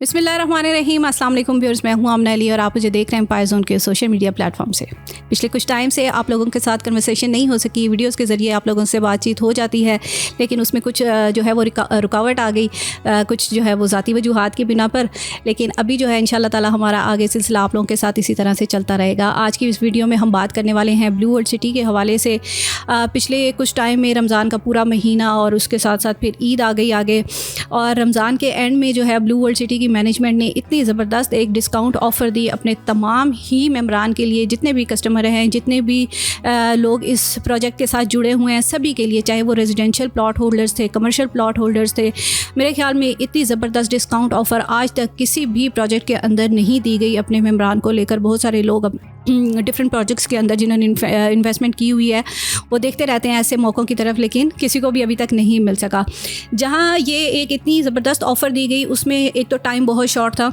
बिस्मिल्लाहिर्रहमानिर्रहीम। अस्सलाम वालेकुम व्यूअर्स, मैं हूं आमना अली और आप मुझे देख रहे हैं एम्पायर ज़ोन के सोशल मीडिया प्लेटफॉर्म से। पिछले कुछ टाइम से आप लोगों के साथ कन्वर्सेशन नहीं हो सकी, वीडियोस के ज़रिए आप लोगों से बातचीत हो जाती है, लेकिन उसमें कुछ जो है वो रुकावट आ गई, कुछ जो है वो ज़ाती वजूहात की बिना पर। लेकिन अभी जो है इंशाल्लाह ताला हमारा आगे सिलसिला आप लोगों के साथ इसी तरह से चलता रहेगा। आज की इस वीडियो में हम बात करने वाले हैं ब्लू वर्ल्ड सिटी के हवाले से। पिछले कुछ टाइम में रमज़ान का पूरा महीना और उसके साथ साथ फिर ईद आ गई आगे, और रमज़ान के एंड में जो है ब्लू वर्ल्ड सिटी की मैनेजमेंट ने इतनी ज़बरदस्त एक डिस्काउंट ऑफ़र दी अपने तमाम ही मेंबरान के लिए, जितने भी कस्टमर हैं, जितने भी लोग इस प्रोजेक्ट के साथ जुड़े हुए हैं, सभी के लिए, चाहे वो रेजिडेंशियल प्लॉट होल्डर्स थे, कमर्शियल प्लॉट होल्डर्स थे। मेरे ख्याल में इतनी ज़बरदस्त डिस्काउंट ऑफ़र आज तक किसी भी प्रोजेक्ट के अंदर नहीं दी गई अपने मेंबरान को लेकर। बहुत सारे लोग डिफरेंट प्रोजेक्ट्स के अंदर जिन्होंने इन्वेस्टमेंट की हुई है वो देखते रहते हैं ऐसे मौक़ों की तरफ, लेकिन किसी को भी अभी तक नहीं मिल सका। जहाँ ये एक इतनी ज़बरदस्त ऑफ़र दी गई, उसमें एक तो टाइम बहुत शॉर्ट था,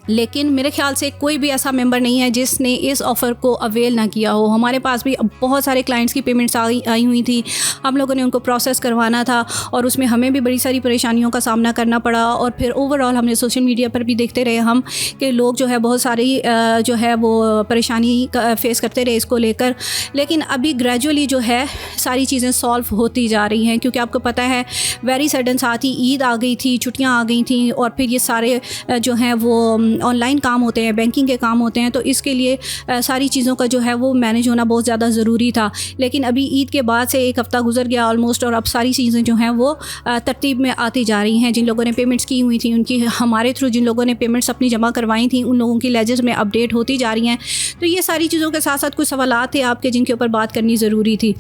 लेकिन मेरे ख्याल से कोई भी ऐसा मेंबर नहीं है जिसने इस ऑफ़र को अवेल ना किया हो। हमारे पास भी बहुत सारे क्लाइंट्स की पेमेंट्स आई हुई थी, हम लोगों ने उनको प्रोसेस करवाना था और उसमें हमें भी बड़ी सारी परेशानियों का सामना करना पड़ा। और फिर ओवरऑल हमने सोशल मीडिया पर भी देखते रहे हम कि लोग जो है बहुत सारी जो है वो परेशानी फेस करते रहे इसको लेकर। लेकिन अभी ग्रेजुअली जो है सारी चीज़ें सॉल्व होती जा रही हैं, क्योंकि आपको पता है वेरी सडन साथ ही ईद आ गई थी, छुट्टियाँ आ गई थी, और फिर ये सारे जो हैं वो ऑनलाइन काम होते हैं, बैंकिंग के काम होते हैं, तो इसके लिए सारी चीज़ों का जो है वो मैनेज होना बहुत ज़्यादा ज़रूरी था। लेकिन अभी ईद के बाद से एक हफ़्ता गुजर गया ऑलमोस्ट, और अब सारी चीज़ें जो हैं वो तरतीब में आती जा रही हैं। जिन लोगों ने पेमेंट्स की हुई थी उनकी हमारे थ्रू, जिन लोगों ने पेमेंट्स अपनी जमा करवाई थी उन लोगों की लेजर्स में अपडेट होती जा रही हैं। तो ये सारी चीज़ों के साथ साथ कुछ सवालात थे आपके जिनके ऊपर बात करनी ज़रूरी थी।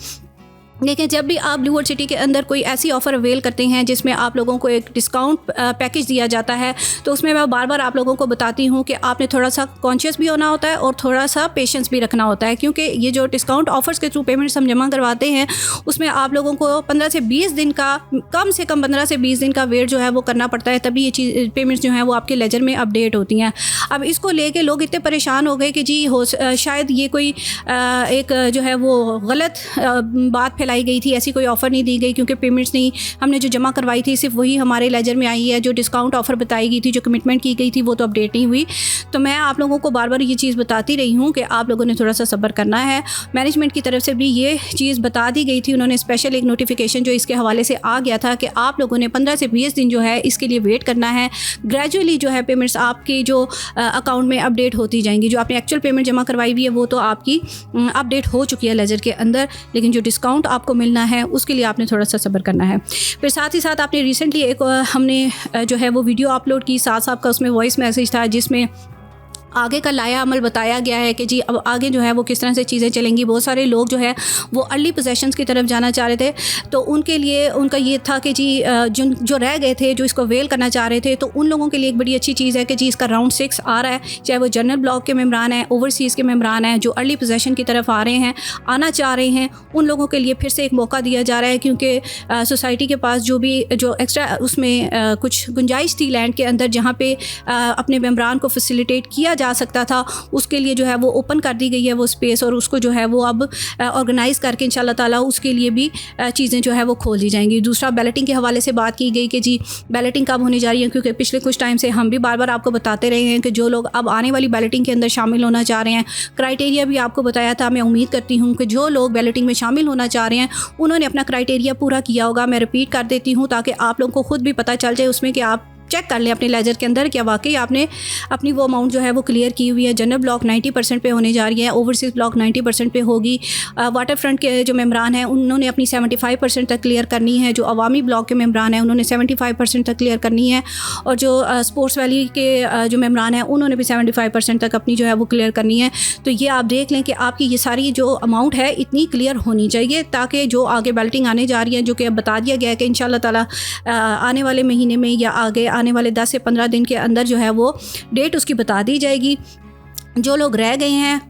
लेकिन जब भी आप ब्लू वर्ल्ड सिटी के अंदर कोई ऐसी ऑफ़र अवेल करते हैं जिसमें आप लोगों को एक डिस्काउंट पैकेज दिया जाता है, तो उसमें मैं बार बार आप लोगों को बताती हूँ कि आपने थोड़ा सा कॉन्शियस भी होना होता है और थोड़ा सा पेशेंस भी रखना होता है, क्योंकि ये जो डिस्काउंट ऑफ़र्स के थ्रू पेमेंट्स हम जमा करवाते हैं उसमें आप लोगों को 15 से 20 दिन का, कम से कम 15 से 20 दिन का वेट जो है वो करना पड़ता है, तभी ये चीज़ पेमेंट्स जो हैं वो आपके लेजर में अपडेट होती हैं। अब इसको लेके लोग इतने परेशान हो गए कि जी शायद ये कोई एक जो है वो गलत बात फैलाई गई थी, ऐसी कोई ऑफ़र नहीं दी गई, क्योंकि पेमेंट्स नहीं, हमने जो जमा करवाई थी सिर्फ वही हमारे लेजर में आई है। जो डिस्काउंट ऑफ़र बताई गई थी, जो कमिटमेंट की गई थी, वो तो अपडेट नहीं हुई। तो मैं आप लोगों को बार बार ये चीज़ बताती रही हूँ कि आप लोगों ने थोड़ा सा सब्र करना है। मैनेजमेंट की तरफ से भी ये चीज़ बता दी गई थी, उन्होंने स्पेशल एक नोटिफिकेशन जो इसके हवाले से आ गया था कि आप लोगों ने 15 से 20 दिन जो है इसके लिए वेट करना है। ग्रेजुअली जो है पेमेंट्स आपकी जो अकाउंट में अपडेट होती जाएंगी। जो आपने एक्चुअल पेमेंट जमा करवाई हुई है वो तो आपकी अपडेट हो चुकी है लेजर के अंदर, लेकिन जो डिस्काउंट आपको मिलना है उसके लिए आपने थोड़ा सा सब्र करना है। फिर साथ ही साथ आपने रिसेंटली एक हमने जो है वो वीडियो अपलोड की, साथ साथ का उसमें वॉइस मैसेज था जिसमें आगे का लाया अमल बताया गया है कि जी अब आगे जो है वो किस तरह से चीज़ें चलेंगी। बहुत सारे लोग जो है वो अर्ली पोजेशंस की तरफ जाना चाह रहे थे, तो उनके लिए उनका ये था कि जी जो रह गए थे, जो इसको अवेल करना चाह रहे थे, तो उन लोगों के लिए एक बड़ी अच्छी चीज़ है कि जी इसका राउंड 6 आ रहा है। चाहे वो जनरल ब्लॉक के मेंबरान हैं, ओवरसीज़ के मेंबरान हैं, जो अर्ली पोजेशन की तरफ आ रहे हैं, आना चाह रहे हैं, उन लोगों के लिए फिर से एक मौका दिया जा रहा है, क्योंकि सोसाइटी के पास जो एक्स्ट्रा उसमें कुछ गुंजाइश थी लैंड के अंदर जहाँ पे अपने मेंबरान को फैसिलिटेट किया जा सकता था, उसके लिए जो है वो ओपन कर दी गई है वो स्पेस, और उसको जो है वो अब ऑर्गेनाइज़ करके इंशाल्लाह ताला उसके लिए भी चीज़ें जो है वो खोल दी जाएंगी। दूसरा, बैलेटिंग के हवाले से बात की गई कि जी बैलेटिंग कब होने जा रही है, क्योंकि पिछले कुछ टाइम से हम भी बार बार आपको बताते रहे हैं कि जो लोग अब आने वाली बैलेटिंग के अंदर शामिल होना चाह रहे हैं, क्राइटेरिया भी आपको बताया था। मैं उम्मीद करती हूँ कि जो लोग बैलेटिंग में शामिल होना चाह रहे हैं उन्होंने अपना क्राइटेरिया पूरा किया होगा। मैं रिपीट कर देती हूँ ताकि आप लोगों को खुद भी पता चल जाए उसमें कि आप चेक कर लें अपने लेजर के अंदर क्या वाकई आपने अपनी वो अमाउंट जो है वो क्लियर की हुई है। जनरल ब्लॉक 90% पे होने जा रही है, ओवरसीज़ ब्लॉक 90% पे होगी। वाटर फ्रंट के जो मेंबरान हैं उन्होंने अपनी 75% तक क्लियर करनी है। जो अवामी ब्लॉक के मेंबरान हैं उन्होंने 75% तक क्लियर करनी है, और जो स्पोर्ट्स वैली के जो मेंबरान हैं उन्होंने भी 75% तक अपनी जो है वो क्लियर करनी है। तो ये आप देख लें कि आपकी ये सारी जो अमाउंट है इतनी क्लियर होनी चाहिए, ताकि जो आगे बैलेटिंग आने जा रही है, जो कि अब बता दिया गया है कि इंशाल्लाह ताला आने वाले महीने में या आगे आने वाले 10 से 15 दिन के अंदर जो है वो डेट उसकी बता दी जाएगी। जो लोग रह गए हैं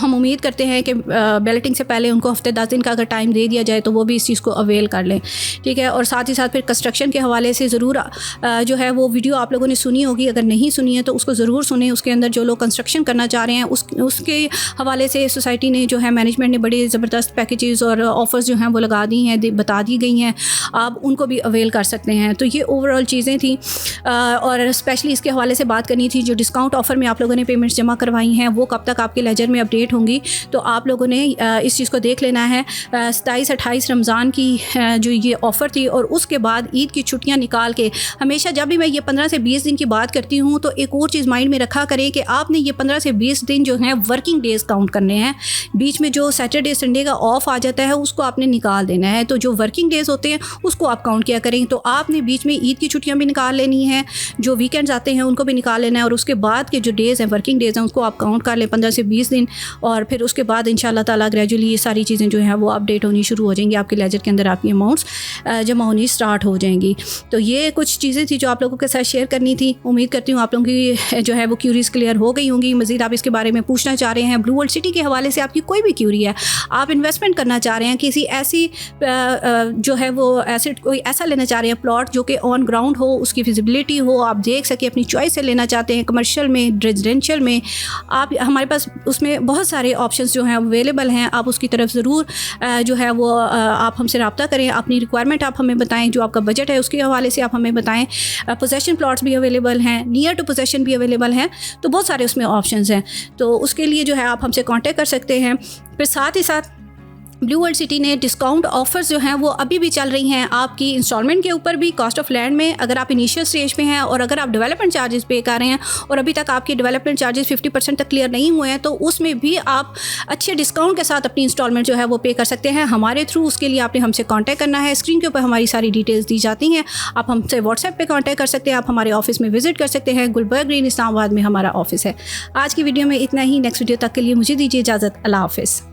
हम उम्मीद करते हैं कि बैलेटिंग से पहले उनको हफ्ते 10 दिन का अगर टाइम दे दिया जाए तो वो भी इस चीज़ को अवेल कर लें, ठीक है। और साथ ही साथ फिर कंस्ट्रक्शन के हवाले से ज़रूर जो है वो वीडियो आप लोगों ने सुनी होगी, अगर नहीं सुनी है तो उसको ज़रूर सुने। उसके अंदर जो लोग कंस्ट्रक्शन करना चाह रहे हैं उसके हवाले से सोसाइटी ने जो है मैनेजमेंट ने बड़े ज़बरदस्त पैकेजेस और ऑफ़र्स जो हैं वो लगा दी हैं, बता दी गई हैं, आप उनको भी अवेल कर सकते हैं। तो ये ओवरऑल चीज़ें थी और स्पेशली इसके हवाले से बात करनी थी। जो डिस्काउंट ऑफ़र में आप लोगों ने पेमेंट्स जमा करवाई हैं वो कब तक आपके लेजर में अपडेट होंगी, तो आप लोगों ने इस चीज़ को देख लेना है। 27-28 रमज़ान की जो ये ऑफ़र थी और उसके बाद ईद की छुट्टियां निकाल के, हमेशा जब भी मैं ये 15 से 20 दिन की बात करती हूँ तो एक और चीज़ माइंड में रखा करें कि आपने ये 15 से 20 दिन जो हैं वर्किंग डेज़ काउंट करने हैं। बीच में जो सैटरडे संडे का ऑफ आ जाता है उसको आपने निकाल देना है। तो जो वर्किंग डेज़ होते हैं उसको आप काउंट किया करें। तो आपने बीच में ईद की छुट्टियाँ भी निकाल लेनी है, जो वीकेंड्स आते हैं उनको भी निकाल लेना है, और उसके बाद के जो डेज़ हैं वर्किंग डेज़ हैं उसको आप काउंट कर लें 15 से 20 दिन। और फिर उसके बाद इंशाल्लाह ताला ग्रेजुअली ये सारी चीज़ें जो हैं वो अपडेट होनी शुरू हो जाएंगी, आपके लेजर के अंदर आपकी अमाउंट्स जमा होनी स्टार्ट हो जाएंगी। तो ये कुछ चीज़ें थी जो आप लोगों के साथ शेयर करनी थी। उम्मीद करती हूँ आप लोगों की जो है वो क्यूरीज़ क्लियर हो गई होंगी। मज़ीद आप इसके बारे में पूछना चाह रहे हैं, ब्लू वर्ल्ड सिटी के हवाले से आपकी कोई भी क्यूरी है, आप इन्वेस्टमेंट करना चाह रहे हैं, किसी ऐसी जो है वो एसेट कोई ऐसा लेना चाह रहे हैं प्लॉट जो कि ऑन ग्राउंड हो, उसकी फिजिबिलिटी हो, आप देख सके, अपनी चॉइस से लेना चाहते हैं, कमर्शियल में, रेजिडेंशियल में, आप हमारे पास उसमें बहुत सारे ऑप्शंस जो हैं अवेलेबल हैं। आप उसकी तरफ ज़रूर जो है वो आप हमसे रब्ता करें, अपनी रिक्वायरमेंट आप हमें बताएं, जो आपका बजट है उसके हवाले से आप हमें बताएं। पोजेशन प्लॉट्स भी अवेलेबल हैं, नियर टू पोजेशन भी अवेलेबल हैं, तो बहुत सारे उसमें ऑप्शंस हैं। तो उसके लिए जो है आप हमसे कांटेक्ट कर सकते हैं। फिर साथ ही साथ ब्लू वर्ल्ड सिटी ने डिस्काउंट ऑफर्स जो हैं वो अभी भी चल रही हैं आपकी इंस्टॉलमेंट के ऊपर भी, कॉस्ट ऑफ लैंड में, अगर आप इनिशियल स्टेज पे हैं और अगर आप डेवलपमेंट चार्जेस पे कर रहे हैं और अभी तक आपके डेवलपमेंट चार्जेस 50% तक क्लियर नहीं हुए हैं, तो उसमें भी आप अच्छे डिस्काउंट के साथ अपनी इंस्टॉलमेंट जो है वो पे कर सकते हैं हमारे थ्रू। उसके लिए आपने हमसे कॉन्टैक्ट करना है, स्क्रीन के ऊपर हमारी सारी डिटेल्स दी जाती हैं। आप हमसे व्हाट्सएप पर कॉन्टैक्ट कर सकते हैं, आप हमारे ऑफिस में विजिट कर सकते हैं, गुलबर्ग ग्रीन इस्लामाबाद में हमारा ऑफिस है। आज की वीडियो में इतना ही। नेक्स्ट वीडियो तक के लिए मुझे दीजिए इजाज़त। अल्लाह हाफ़िज़।